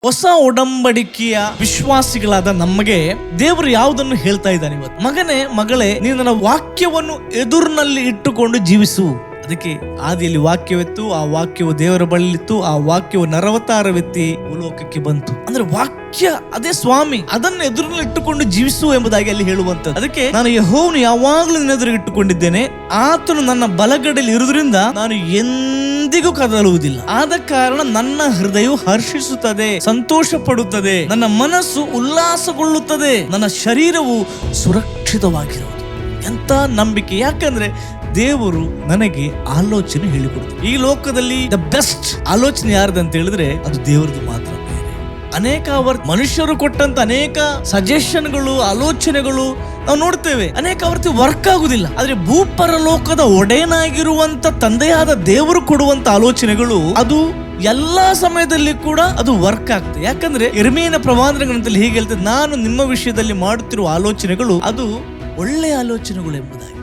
ಹೊಸ ಒಡಂಬಡಿಕೆಯ ವಿಶ್ವಾಸಿಗಳಾದ ನಮಗೆ ದೇವರು ಯಾವುದನ್ನು ಹೇಳ್ತಾ ಇದ್ದಾನೆ ಇವತ್ತು? ಮಗನೇ, ಮಗಳೇ, ನೀನು ನನ್ನ ವಾಕ್ಯವನ್ನು ಎದುರಿನಲ್ಲಿ ಇಟ್ಟುಕೊಂಡು ಜೀವಿಸು. ಅದಕ್ಕೆ ಆದಿಯಲ್ಲಿ ವಾಕ್ಯವಿತ್ತು, ಆ ವಾಕ್ಯವು ದೇವರ ಬಳಿಯಿತ್ತು, ಆ ವಾಕ್ಯವು ನರವತಾರವೆತ್ತಿ ಭೂಲೋಕಕ್ಕೆ ಬಂತು. ಅಂದ್ರೆ ವಾಕ್ಯ ಅದೇ ಸ್ವಾಮಿ, ಅದನ್ನು ಎದುರಿನಲ್ಲಿ ಇಟ್ಟುಕೊಂಡು ಜೀವಿಸು ಎಂಬುದಾಗಿ ಅಲ್ಲಿ ಹೇಳುವಂತದ್ದು. ಅದಕ್ಕೆ ನಾನು ಯೆಹೋವನು ಯಾವಾಗಲೂ ನಿನ್ನ ಎದುರು ಇಟ್ಟುಕೊಂಡಿದ್ದೇನೆ, ಆತನು ನನ್ನ ಬಲಗಡೆಯಲ್ಲಿ ಇರುವುದರಿಂದ ನಾನು ಎಂದಿಗೂ ಕದಲುವುದಿಲ್ಲ. ಆದ ಕಾರಣ ನನ್ನ ಹೃದಯವು ಹರ್ಷಿಸುತ್ತದೆ, ಸಂತೋಷ ಪಡುತ್ತದೆ, ನನ್ನ ಮನಸ್ಸು ಉಲ್ಲಾಸಗೊಳ್ಳುತ್ತದೆ, ನನ್ನ ಶರೀರವು ಸುರಕ್ಷಿತವಾಗಿರುವುದು. ಎಂತ ನಂಬಿಕೆ! ಯಾಕಂದ್ರೆ ದೇವರು ನನಗೆ ಆಲೋಚನೆ ಹೇಳಿಕೊಡ್ತಾರೆ. ಈ ಲೋಕದಲ್ಲಿ ದ ಬೆಸ್ಟ್ ಆಲೋಚನೆ ಯಾರ್ದಂತ ಹೇಳಿದ್ರೆ ಅದು ದೇವರದು ಮಾತ್ರ. ಅನೇಕ ಮನುಷ್ಯರು ಕೊಟ್ಟಂತ ಅನೇಕ ಸಜೆಷನ್ಗಳು, ಆಲೋಚನೆಗಳು ನಾವು ನೋಡ್ತೇವೆ, ಅನೇಕ ಅವರ್ತಿ ವರ್ಕ್ ಆಗುದಿಲ್ಲ. ಆದ್ರೆ ಭೂಪರಲೋಕದ ಒಡೆಯನಾಗಿರುವಂತ ತಂದೆಯಾದ ದೇವರು ಕೊಡುವಂತ ಆಲೋಚನೆಗಳು ಅದು ಎಲ್ಲಾ ಸಮಯದಲ್ಲಿ ಕೂಡ ಅದು ವರ್ಕ್ ಆಗ್ತದೆ. ಯಾಕಂದ್ರೆ ಯೆರೆಮೀಯನ ಪ್ರವಾದನ ಗ್ರಂಥದಲ್ಲಿ ಹೀಗೆ ಹೇಳ್ತದೆ, ನಾನು ನಿಮ್ಮ ವಿಷಯದಲ್ಲಿ ಮಾಡುತ್ತಿರುವ ಆಲೋಚನೆಗಳು ಅದು ಒಳ್ಳೆಯ ಆಲೋಚನೆಗಳು ಎಂಬುದಾಗಿ.